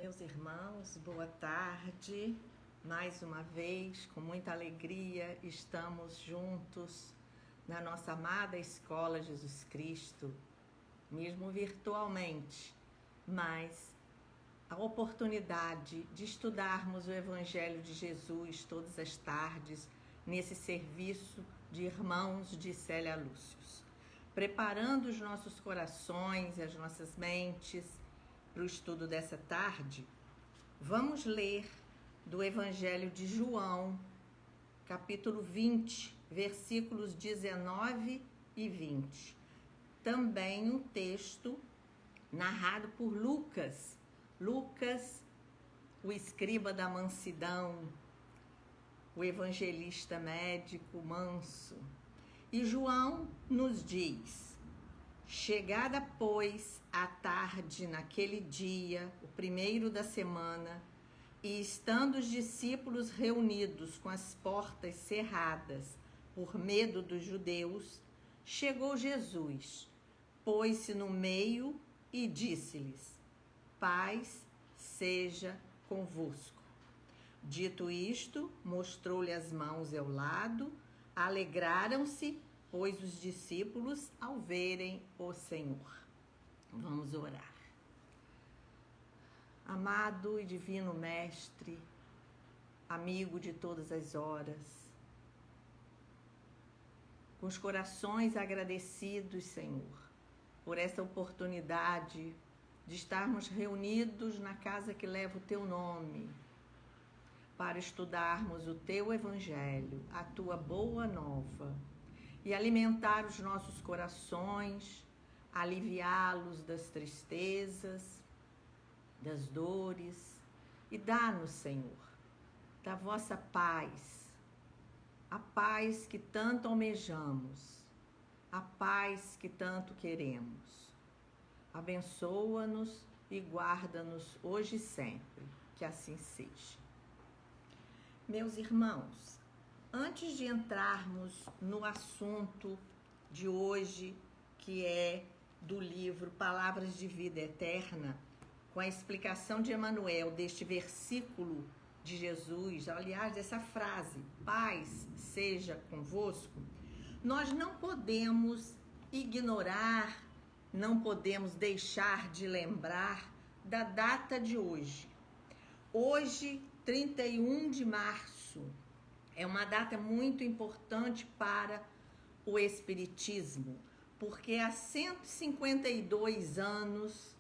Meus irmãos, boa tarde. Mais uma vez, com muita alegria, estamos juntos na nossa amada Escola Jesus Cristo, mesmo virtualmente, mas a oportunidade de estudarmos o Evangelho de Jesus todas as tardes, nesse serviço de Irmãos de Célia Lúcius, preparando os nossos corações e as nossas mentes para o estudo dessa tarde. Vamos ler do Evangelho de João, capítulo 20, versículos 19 e 20. Também um texto narrado por Lucas, o escriba da mansidão, o evangelista médico manso. E João nos diz: chegada, pois, a tarde naquele dia, o primeiro da semana, e estando os discípulos reunidos com as portas cerradas por medo dos judeus, chegou Jesus, pôs-se no meio e disse-lhes: paz seja convosco. Dito isto, mostrou-lhe as mãos e o lado. Alegraram-se, pois, os discípulos ao verem o Senhor. Vamos orar. Amado e divino Mestre, amigo de todas as horas, com os corações agradecidos, Senhor, por essa oportunidade de estarmos reunidos na casa que leva o Teu nome, para estudarmos o Teu Evangelho, a Tua boa nova, e alimentar os nossos corações, aliviá-los das tristezas, das dores, e dá-nos, Senhor, da vossa paz, a paz que tanto almejamos, a paz que tanto queremos. Abençoa-nos e guarda-nos hoje e sempre, que assim seja. Meus irmãos, antes de entrarmos no assunto de hoje, que é do livro Palavras de Vida Eterna, com a explicação de Emmanuel deste versículo de Jesus, aliás, dessa frase, paz seja convosco, nós não podemos ignorar, não podemos deixar de lembrar da data de hoje. Hoje, 31 de março, é uma data muito importante para o Espiritismo, porque há 152 anos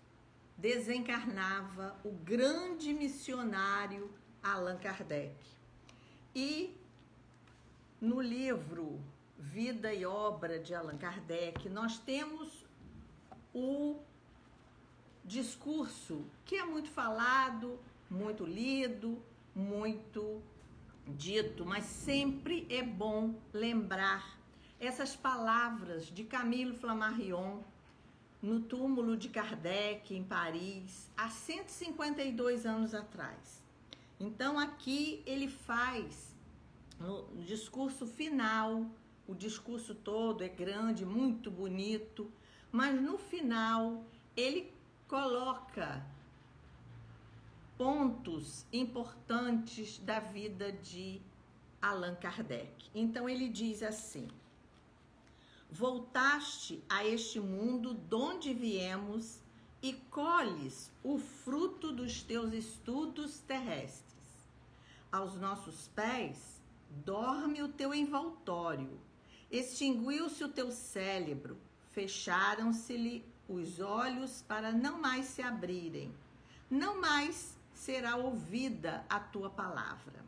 desencarnava o grande missionário Allan Kardec. E no livro Vida e Obra de Allan Kardec, nós temos o discurso que é muito falado, muito lido, muito dito, mas sempre é bom lembrar essas palavras de Camille Flammarion no túmulo de Kardec em Paris, há 152 anos atrás. Então aqui ele faz no discurso final, o discurso todo é grande, muito bonito, mas no final ele coloca pontos importantes da vida de Allan Kardec. Então ele diz assim: voltaste a este mundo donde viemos e colhes o fruto dos teus estudos terrestres. Aos nossos pés dorme o teu envoltório, extinguiu-se o teu cérebro, fecharam-se-lhe os olhos para não mais se abrirem, não mais será ouvida a tua palavra.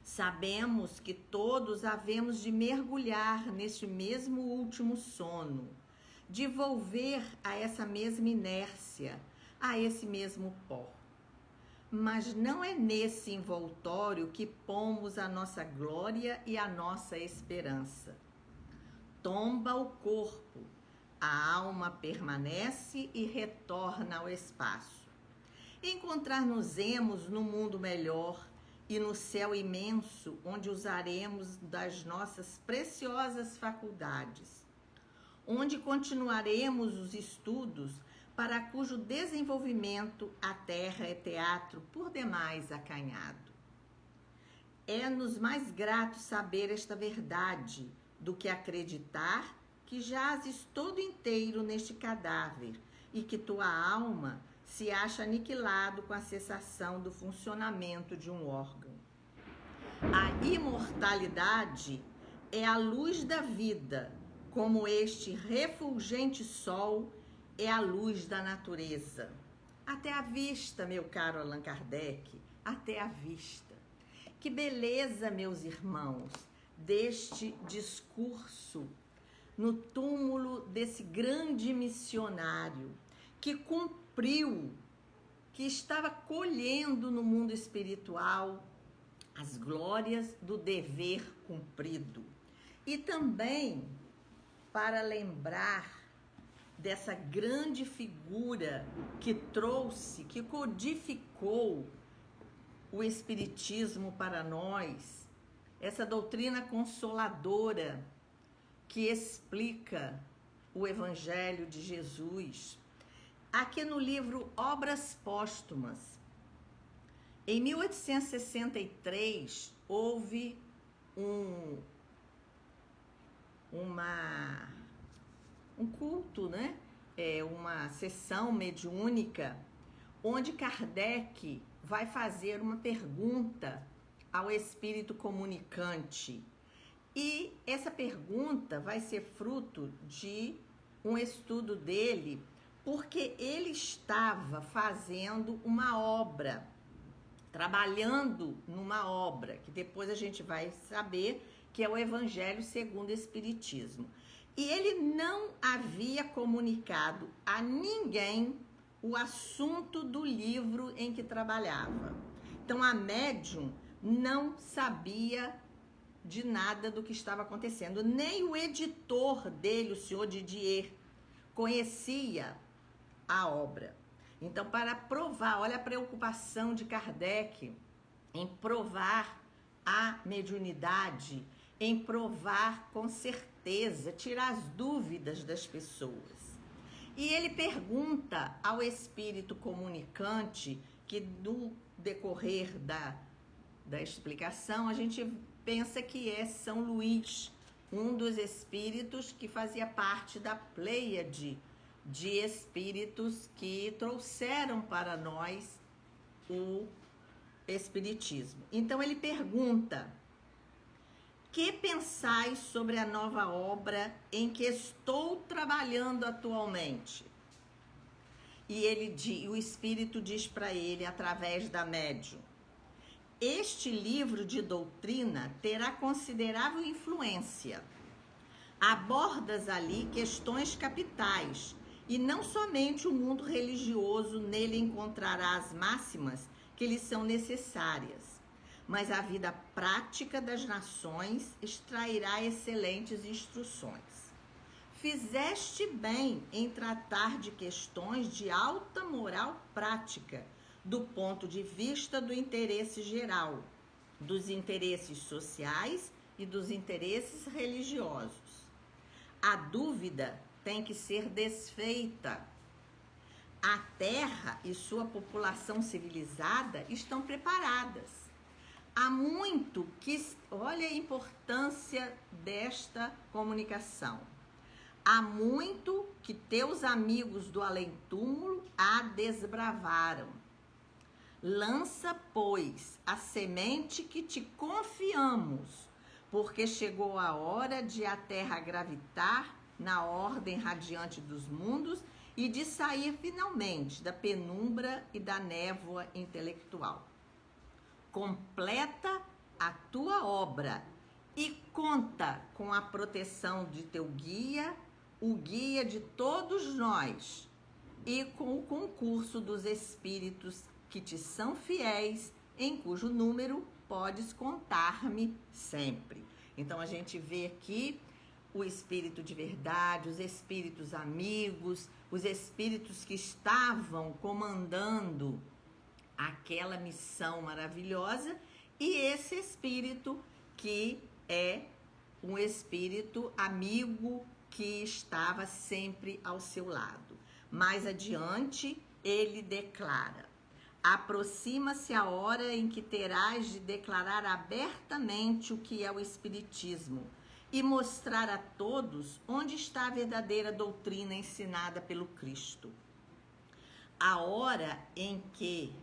Sabemos que todos havemos de mergulhar neste mesmo último sono, de volver a essa mesma inércia, a esse mesmo pó. Mas não é nesse envoltório que pomos a nossa glória e a nossa esperança. Tomba o corpo, a alma permanece e retorna ao espaço. Encontrar-nos-emos no mundo melhor e no céu imenso, onde usaremos das nossas preciosas faculdades, onde continuaremos os estudos para cujo desenvolvimento a terra é teatro por demais acanhado. É-nos mais grato saber esta verdade do que acreditar que jazes todo inteiro neste cadáver e que tua alma se acha aniquilado com a cessação do funcionamento de um órgão. A imortalidade é a luz da vida, como este refulgente sol é a luz da natureza. Até a vista, meu caro Allan Kardec, até a vista. Que beleza, meus irmãos, deste discurso no túmulo desse grande missionário que cumpriu, que estava colhendo no mundo espiritual as glórias do dever cumprido. E também para lembrar dessa grande figura que trouxe, que codificou o Espiritismo para nós, essa doutrina consoladora que explica o Evangelho de Jesus. Aqui no livro Obras Póstumas, em 1863, houve um culto, né? Uma sessão mediúnica, onde Kardec vai fazer uma pergunta ao espírito comunicante. E essa pergunta vai ser fruto de um estudo dele, porque ele estava fazendo uma obra, trabalhando numa obra, que depois a gente vai saber que é o Evangelho segundo o Espiritismo. E ele não havia comunicado a ninguém o assunto do livro em que trabalhava. Então a médium não sabia de nada do que estava acontecendo. Nem o editor dele, o senhor Didier, conhecia a obra. Então, para provar, olha a preocupação de Kardec em provar a mediunidade, em provar com certeza, tirar as dúvidas das pessoas. E ele pergunta ao espírito comunicante, que no decorrer da explicação, a gente pensa que é São Luís, um dos espíritos que fazia parte da pleiade de espíritos que trouxeram para nós o Espiritismo. Então ele pergunta: que pensais sobre a nova obra em que estou trabalhando atualmente? E o espírito diz para ele, através da médium: este livro de doutrina terá considerável influência. Abordas ali questões capitais, e não somente o mundo religioso nele encontrará as máximas que lhe são necessárias, mas a vida prática das nações extrairá excelentes instruções. Fizeste bem em tratar de questões de alta moral prática, do ponto de vista do interesse geral, dos interesses sociais e dos interesses religiosos. A dúvida tem que ser desfeita. A Terra e sua população civilizada estão preparadas. Há muito que... Olha a importância desta comunicação. Há muito que teus amigos do além-túmulo a desbravaram. Lança, pois, a semente que te confiamos, porque chegou a hora de a Terra gravitar na ordem radiante dos mundos e de sair finalmente da penumbra e da névoa intelectual. Completa a tua obra e conta com a proteção de teu guia, o guia de todos nós, e com o concurso dos espíritos que te são fiéis, em cujo número podes contar-me sempre. Então a gente vê aqui o espírito de verdade, os espíritos amigos, os espíritos que estavam comandando aquela missão maravilhosa, e esse espírito que é um espírito amigo que estava sempre ao seu lado. Mais adiante, ele declara: aproxima-se a hora em que terás de declarar abertamente o que é o Espiritismo e mostrar a todos onde está a verdadeira doutrina ensinada pelo Cristo. A hora em que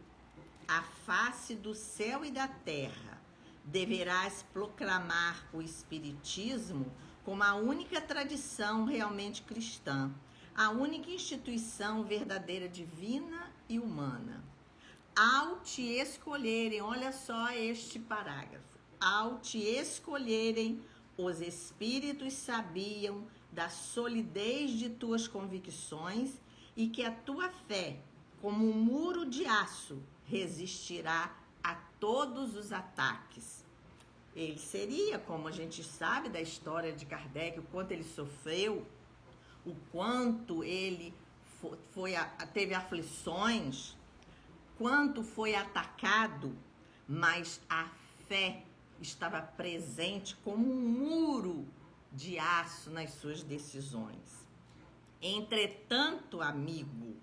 a face do céu e da terra deverás proclamar o Espiritismo como a única tradição realmente cristã, a única instituição verdadeira divina e humana. Ao te escolherem, olha só este parágrafo, ao te escolherem, os espíritos sabiam da solidez de tuas convicções e que a tua fé, como um muro de aço, resistirá a todos os ataques. Ele seria, como a gente sabe da história de Kardec, o quanto ele sofreu, o quanto ele teve aflições, quanto foi atacado, mas a fé estava presente como um muro de aço nas suas decisões. Entretanto, amigo,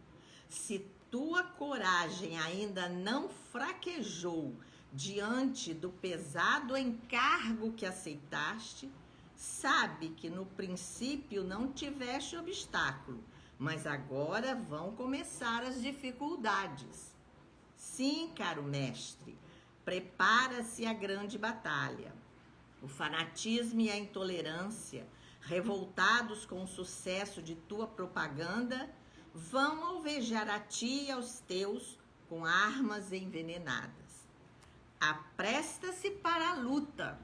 se tua coragem ainda não fraquejou diante do pesado encargo que aceitaste, sabe que no princípio não tiveste obstáculo, mas agora vão começar as dificuldades. Sim, caro mestre, prepara-se a grande batalha. O fanatismo e a intolerância, revoltados com o sucesso de tua propaganda, vão alvejar a ti e aos teus com armas envenenadas. Apresta-se para a luta.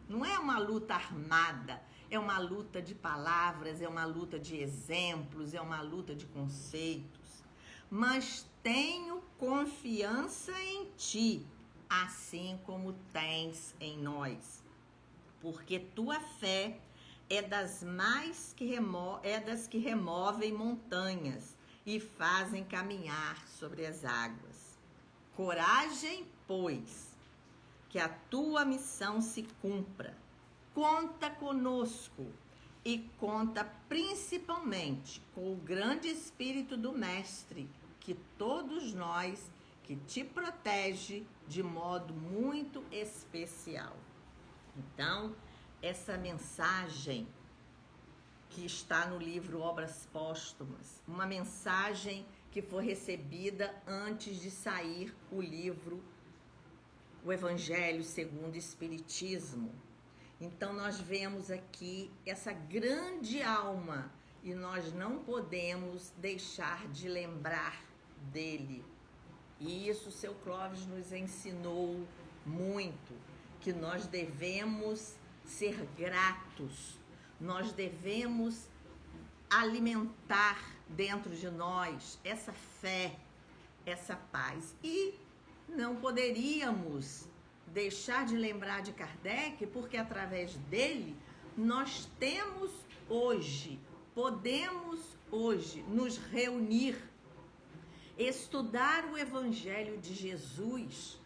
Não é uma luta armada, é uma luta de palavras, é uma luta de exemplos, é uma luta de conceitos. Mas tenho confiança em ti, assim como tens em nós, porque tua fé é das que removem montanhas e fazem caminhar sobre as águas. Coragem, pois, que a tua missão se cumpra. Conta conosco e conta principalmente com o grande Espírito do Mestre, que todos nós, que te protege de modo muito especial. Então, essa mensagem que está no livro Obras Póstumas, uma mensagem que foi recebida antes de sair o livro O Evangelho segundo o Espiritismo. Então, nós vemos aqui essa grande alma e nós não podemos deixar de lembrar dele. E isso o seu Clóvis nos ensinou muito, que nós devemos ser gratos, nós devemos alimentar dentro de nós essa fé, essa paz. E não poderíamos deixar de lembrar de Kardec, porque através dele nós podemos hoje nos reunir, estudar o Evangelho de Jesus,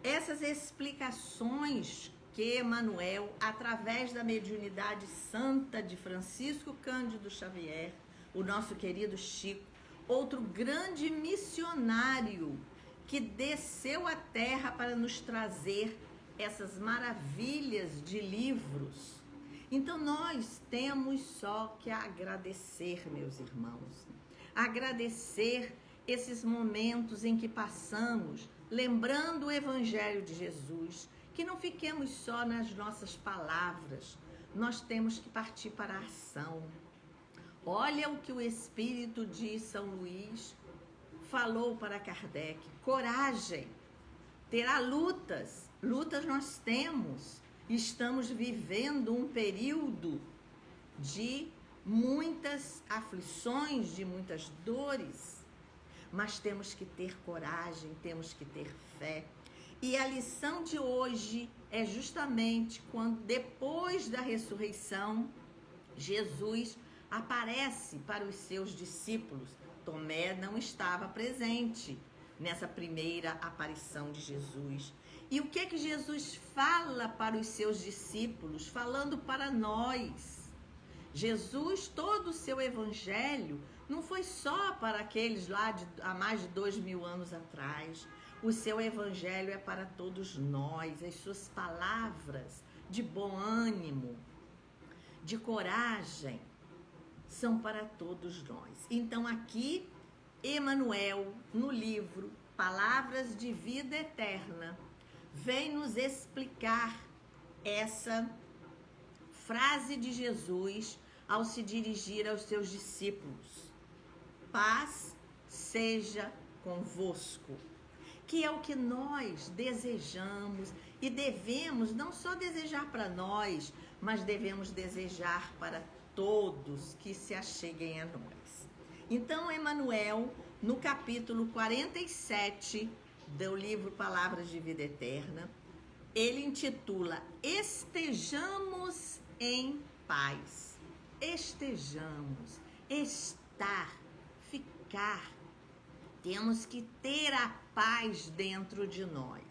essas explicações que Emmanuel, através da mediunidade santa de Francisco Cândido Xavier, o nosso querido Chico, outro grande missionário que desceu à terra para nos trazer essas maravilhas de livros. Então nós temos só que agradecer, meus irmãos, agradecer esses momentos em que passamos lembrando o Evangelho de Jesus, que não fiquemos só nas nossas palavras, nós temos que partir para a ação. Olha o que o Espírito de São Luís falou para Kardec: coragem, terá lutas nós temos, estamos vivendo um período de muitas aflições, de muitas dores, mas temos que ter coragem, temos que ter fé. E a lição de hoje é justamente quando, depois da ressurreição, Jesus aparece para os seus discípulos. Tomé não estava presente nessa primeira aparição de Jesus. E o que é que Jesus fala para os seus discípulos, falando para nós? Jesus, todo o seu evangelho, não foi só para aqueles lá há mais de 2000 anos atrás. O seu evangelho é para todos nós, as suas palavras de bom ânimo, de coragem, são para todos nós. Então aqui, Emmanuel, no livro Palavras de Vida Eterna, vem nos explicar essa frase de Jesus ao se dirigir aos seus discípulos: paz seja convosco. Que é o que nós desejamos e devemos não só desejar para nós, mas devemos desejar para todos que se acheguem a nós. Então, Emmanuel, no capítulo 47 do livro Palavras de Vida Eterna, ele intitula Estejamos em Paz. Estejamos, estar, ficar. Temos que ter a paz dentro de nós.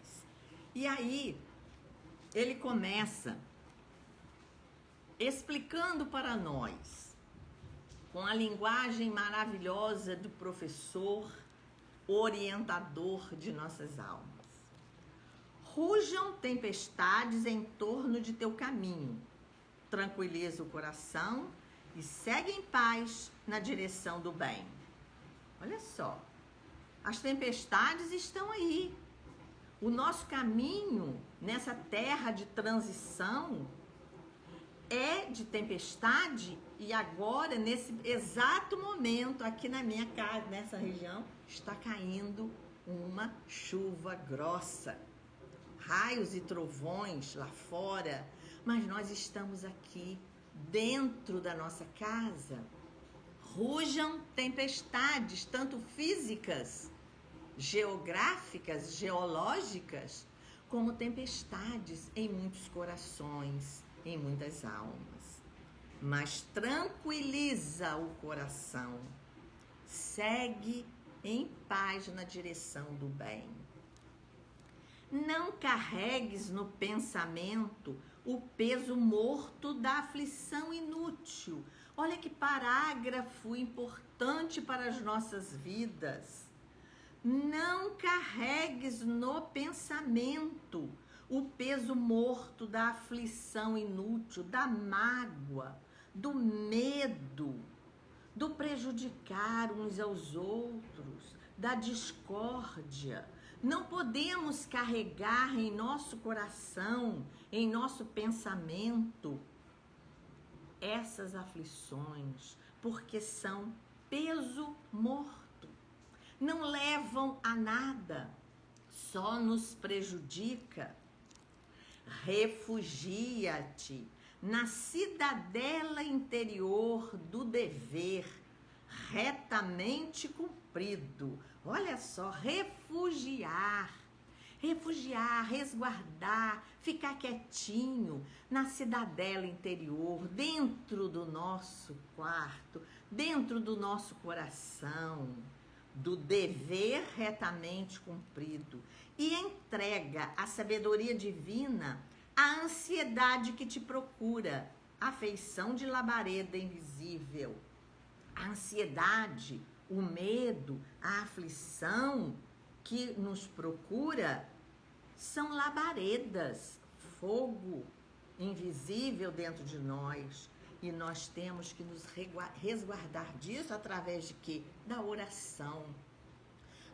E aí, ele começa explicando para nós, com a linguagem maravilhosa do professor, orientador de nossas almas. Rujam tempestades em torno de teu caminho, tranquiliza o coração e segue em paz na direção do bem. Olha só, as tempestades estão aí. O nosso caminho nessa terra de transição é de tempestade, e agora, nesse exato momento, aqui na minha casa, nessa região, está caindo uma chuva grossa. Raios e trovões lá fora, mas nós estamos aqui dentro da nossa casa. Rujam tempestades, tanto físicas, geográficas, geológicas, como tempestades em muitos corações, em muitas almas. Mas tranquiliza o coração, segue em paz na direção do bem. Não carregues no pensamento o peso morto da aflição inútil. Olha que parágrafo importante para as nossas vidas. Não carregues no pensamento o peso morto da aflição inútil, da mágoa, do medo, do prejudicar uns aos outros, da discórdia. Não podemos carregar em nosso coração, em nosso pensamento, essas aflições, porque são peso morto. Não levam a nada, só nos prejudica. Refugia-te na cidadela interior do dever, retamente cumprido. Olha só, refugiar, resguardar, ficar quietinho na cidadela interior, dentro do nosso quarto, dentro do nosso coração, do dever retamente cumprido, e entrega a sabedoria divina à ansiedade que te procura, a feição de labareda invisível. A ansiedade, o medo, a aflição que nos procura são labaredas, fogo invisível dentro de nós, e nós temos que nos resguardar disso através de quê? Da oração,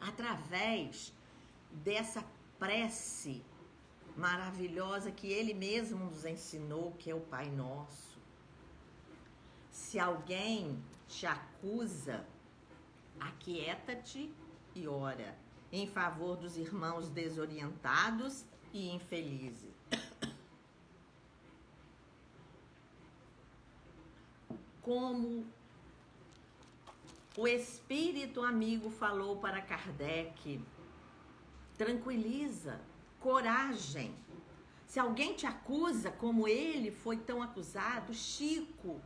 através dessa prece maravilhosa que ele mesmo nos ensinou, que é o Pai Nosso. Se alguém te acusa, aquieta-te e ora em favor dos irmãos desorientados e infelizes. Como o Espírito amigo falou para Kardec, tranquiliza, coragem. Se alguém te acusa, como ele foi tão acusado, Chico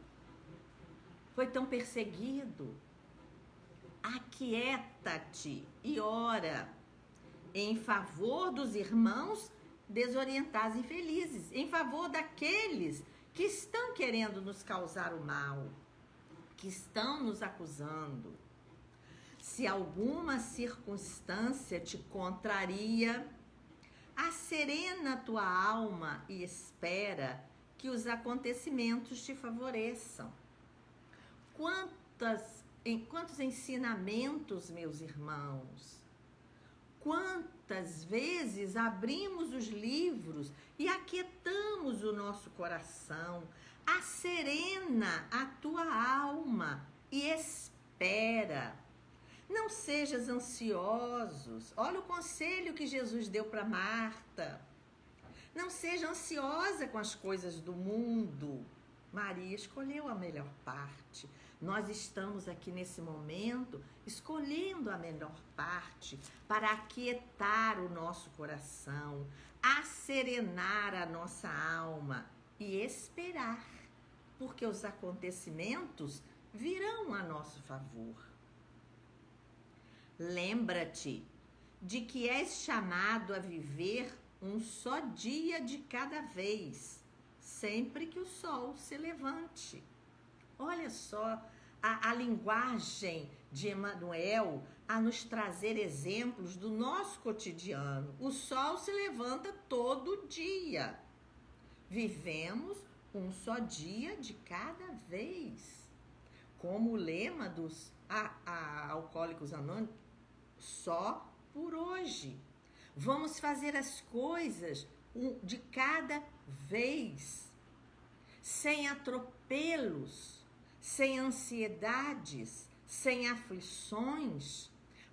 foi tão perseguido, aquieta-te e ora em favor dos irmãos desorientados e infelizes, em favor daqueles que estão querendo nos causar o mal. que estão nos acusando. Se alguma circunstância te contraria, asserena a tua alma e espera que os acontecimentos te favoreçam. Quantos ensinamentos, meus irmãos! Quantas vezes abrimos os livros e aquietamos o nosso coração, asserena a tua alma e espera. Não sejas ansiosos. Olha o conselho que Jesus deu para Marta. Não seja ansiosa com as coisas do mundo. Maria escolheu a melhor parte. Nós estamos aqui nesse momento escolhendo a melhor parte para aquietar o nosso coração, asserenar a nossa alma e esperar, porque os acontecimentos virão a nosso favor. Lembra-te de que és chamado a viver um só dia de cada vez, sempre que o sol se levante. Olha só a linguagem de Emmanuel a nos trazer exemplos do nosso cotidiano. O sol se levanta todo dia. Vivemos um só dia de cada vez. Como o lema dos Alcoólicos Anônimos, só por hoje. Vamos fazer as coisas de cada vez, sem atropelos, sem ansiedades, sem aflições,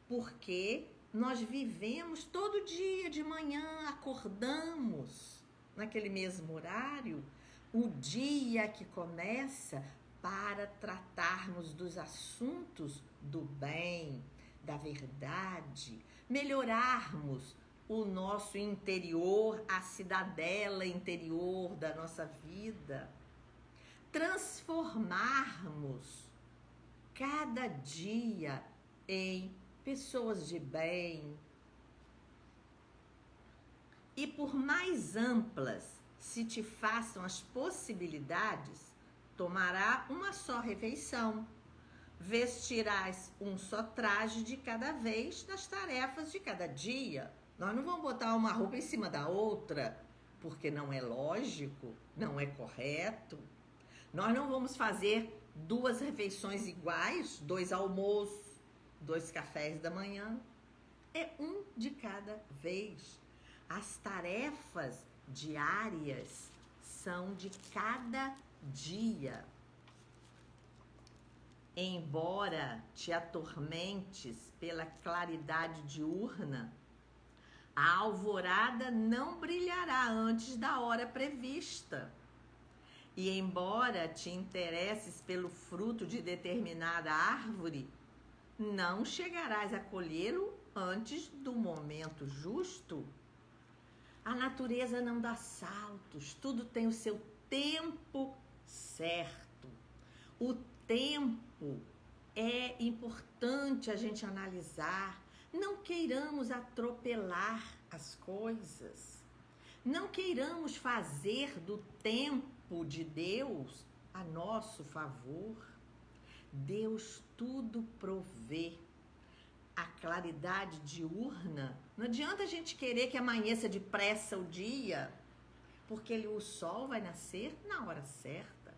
porque nós vivemos todo dia de manhã, acordamos naquele mesmo horário, o dia que começa para tratarmos dos assuntos do bem, da verdade, melhorarmos o nosso interior, a cidadela interior da nossa vida, transformarmos cada dia em pessoas de bem. E por mais amplas se te façam as possibilidades, tomará uma só refeição, vestirás um só traje de cada vez nas tarefas de cada dia. Nós não vamos botar uma roupa em cima da outra, porque não é lógico, não é correto. Nós não vamos fazer 2 refeições iguais, 2 almoços, 2 cafés da manhã. É um de cada vez. As tarefas diárias são de cada dia. Embora te atormentes pela claridade diurna, a alvorada não brilhará antes da hora prevista. E embora te interesses pelo fruto de determinada árvore, não chegarás a colhê-lo antes do momento justo. A natureza não dá saltos, tudo tem o seu tempo certo. O tempo é importante a gente analisar. Não queiramos atropelar as coisas. Não queiramos fazer do tempo de Deus a nosso favor. Deus tudo provê. A claridade diurna, não adianta a gente querer que amanheça depressa o dia, porque o sol vai nascer na hora certa.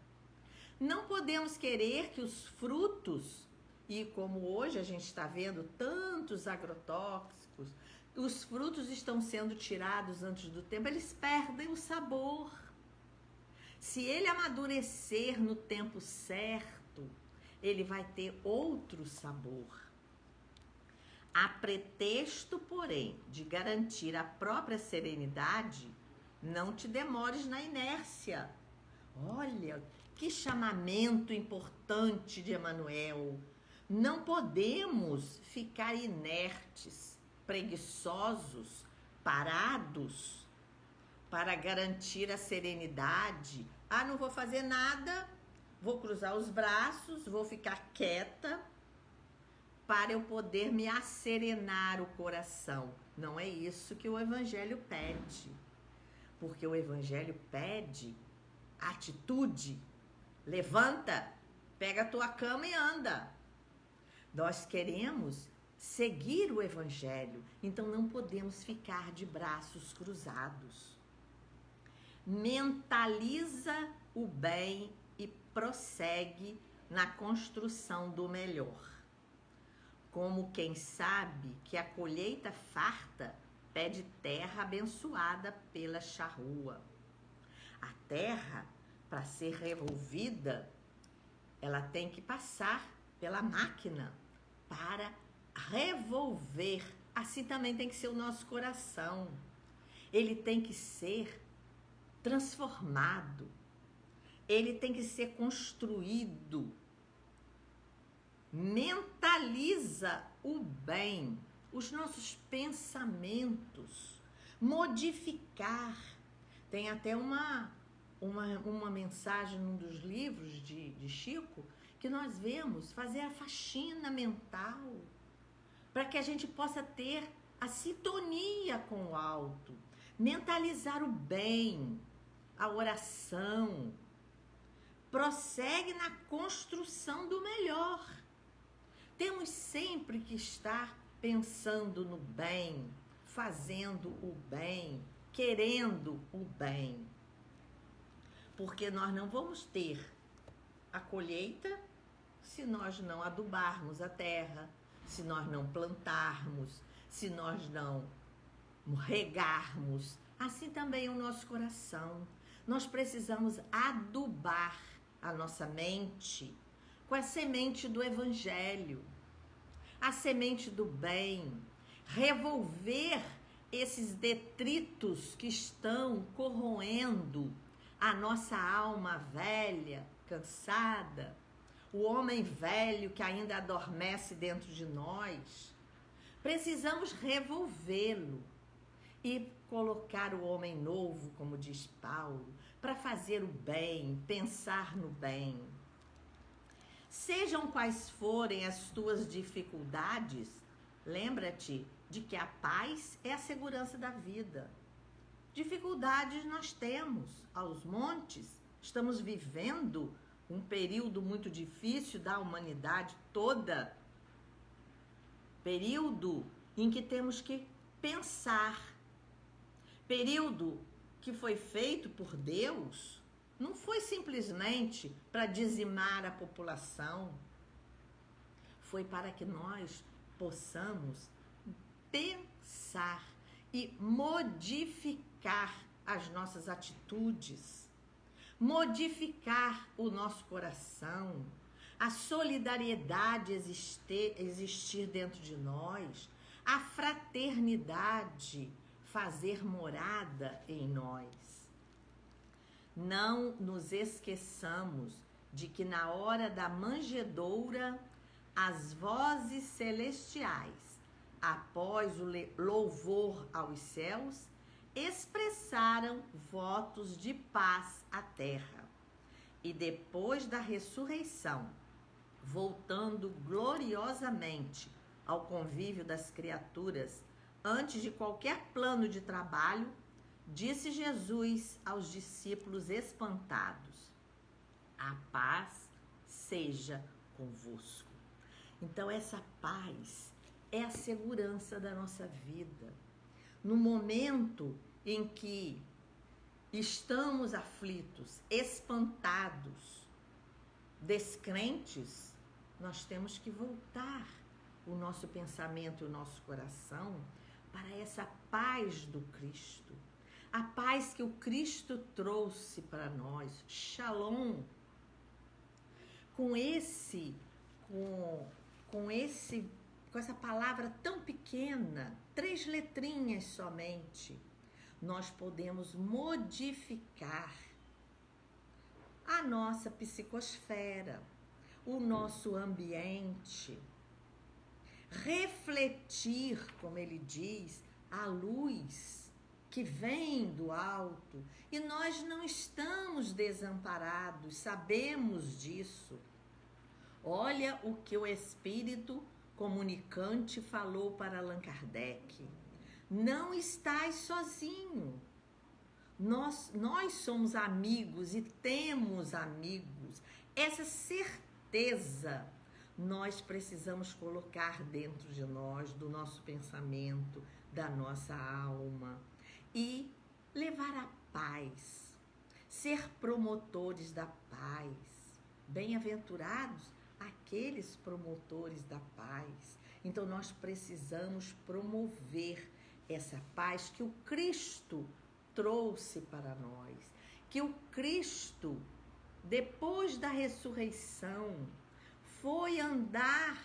Não podemos querer que os frutos, e como hoje a gente está vendo tantos agrotóxicos, os frutos estão sendo tirados antes do tempo, eles perdem o sabor. Se ele amadurecer no tempo certo, ele vai ter outro sabor. A pretexto, porém, de garantir a própria serenidade, não te demores na inércia. Olha, que chamamento importante de Emmanuel. Não podemos ficar inertes, preguiçosos, parados, para garantir a serenidade. Ah, não vou fazer nada, vou cruzar os braços, vou ficar quieta, para eu poder me asserenar o coração. Não é isso que o Evangelho pede. Porque o Evangelho pede atitude. Levanta, Pega a tua cama e anda. Nós queremos seguir o Evangelho, então não podemos ficar de braços cruzados. Mentaliza o bem e prossegue na construção do melhor. Como quem sabe que a colheita farta pede terra abençoada pela charrua. A terra, para ser revolvida, ela tem que passar pela máquina para revolver. Assim também tem que ser o nosso coração. Ele tem que ser transformado. Ele tem que ser construído. Mentaliza o bem, os nossos pensamentos, modificar. Tem até uma mensagem num dos livros de Chico, que nós vemos fazer a faxina mental, para que a gente possa ter a sintonia com o alto, mentalizar o bem, a oração, prossegue na construção do melhor. Temos sempre que estar pensando no bem, fazendo o bem, querendo o bem. Porque nós não vamos ter a colheita se nós não adubarmos a terra, se nós não plantarmos, se nós não regarmos. Assim também o nosso coração. Nós precisamos adubar a nossa mente com a semente do Evangelho, a semente do bem, revolver esses detritos que estão corroendo a nossa alma velha, cansada, o homem velho que ainda adormece dentro de nós. Precisamos revolvê-lo e colocar o homem novo, como diz Paulo, para fazer o bem, pensar no bem. Sejam quais forem as tuas dificuldades, lembra-te de que a paz é a segurança da vida. Dificuldades nós temos aos montes, estamos vivendo um período muito difícil da humanidade toda, período em que temos que pensar, período que foi feito por Deus, não foi simplesmente para dizimar a população, foi para que nós possamos pensar e modificar as nossas atitudes, modificar o nosso coração, a solidariedade existir dentro de nós, a fraternidade fazer morada em nós. Não nos esqueçamos de que na hora da manjedoura, as vozes celestiais, após o louvor aos céus, expressaram votos de paz à terra. E depois da ressurreição, voltando gloriosamente ao convívio das criaturas, antes de qualquer plano de trabalho, disse Jesus aos discípulos espantados: a paz seja convosco. Então essa paz é a segurança da nossa vida. No momento em que estamos aflitos, espantados, descrentes, nós temos que voltar o nosso pensamento e o nosso coração para essa paz do Cristo. A paz que o Cristo trouxe para nós, Shalom. Com essa palavra tão pequena, 3 letrinhas somente, nós podemos modificar a nossa psicosfera, o nosso ambiente, refletir, como ele diz, a luz que vem do alto, e nós não estamos desamparados, sabemos disso. Olha o que o Espírito comunicante falou para Allan Kardec: não estás sozinho. Nós somos amigos e temos amigos. Essa certeza certeza nós precisamos colocar dentro de nós, do nosso pensamento, da nossa alma, e levar a paz, ser promotores da paz. Bem-aventurados aqueles promotores da paz. Então nós precisamos promover essa paz que o Cristo trouxe para nós, que o Cristo, depois da ressurreição, foi andar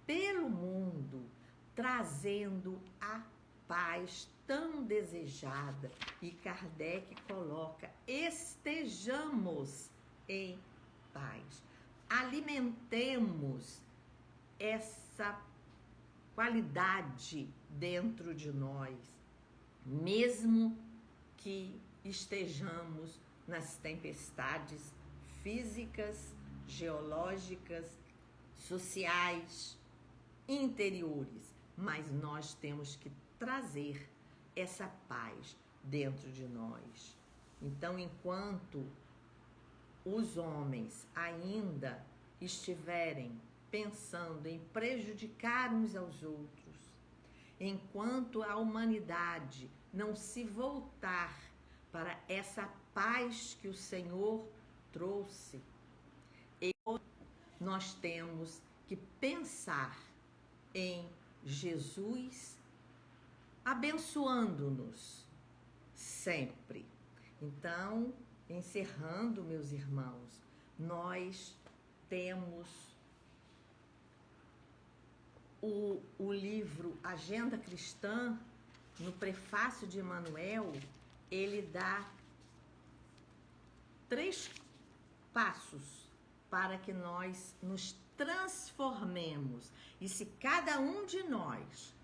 pelo mundo, trazendo a paz tão desejada. E Kardec coloca: estejamos em paz. Alimentemos essa qualidade dentro de nós, mesmo que estejamos nas tempestades físicas, geológicas, sociais, interiores, mas nós temos que trazer essa paz dentro de nós. Então, enquanto os homens ainda estiverem pensando em prejudicar uns aos outros, enquanto a humanidade não se voltar para essa paz que o Senhor trouxe, nós temos que pensar em Jesus abençoando-nos sempre. Então, encerrando, meus irmãos, nós temos o livro Agenda Cristã. No prefácio de Emmanuel, ele dá 3 passos para que nós nos transformemos. E se cada um de nós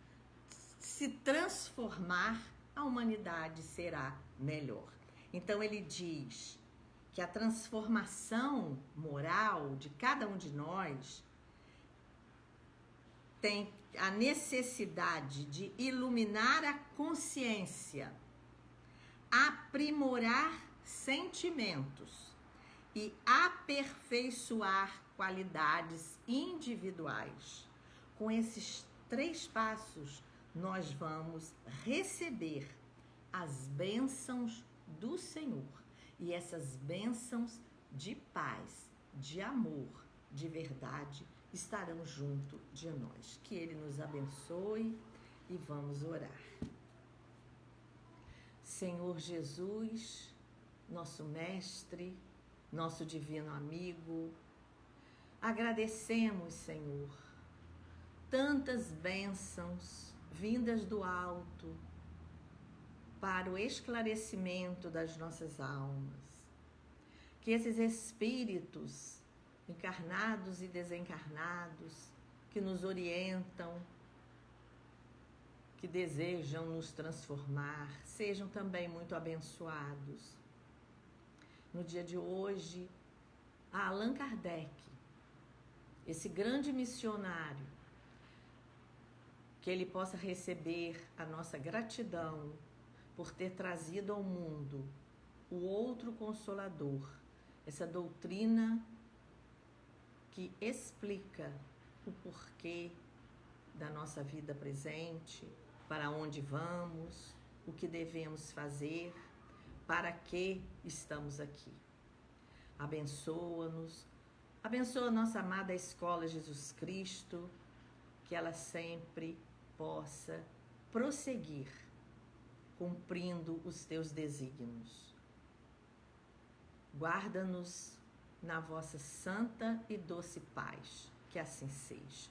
se transformar, a humanidade será melhor. Então ele diz que a transformação moral de cada um de nós tem a necessidade de iluminar a consciência, aprimorar sentimentos e aperfeiçoar qualidades individuais. Com esses 3 passos, nós vamos receber as bênçãos do Senhor. E essas bênçãos de paz, de amor, de verdade, estarão junto de nós. Que Ele nos abençoe e vamos orar. Senhor Jesus, nosso Mestre, nosso divino amigo, agradecemos, Senhor, tantas bênçãos vindas do alto para o esclarecimento das nossas almas. Que esses espíritos encarnados e desencarnados que nos orientam, que desejam nos transformar, sejam também muito abençoados. No dia de hoje, a Allan Kardec, esse grande missionário, que ele possa receber a nossa gratidão por ter trazido ao mundo o outro Consolador, essa doutrina que explica o porquê da nossa vida presente, para onde vamos, o que devemos fazer, para que estamos aqui. Abençoa-nos, abençoa a nossa amada Escola Jesus Cristo, que ela sempre possa prosseguir cumprindo os teus desígnios. Guarda-nos na vossa santa e doce paz, que assim seja.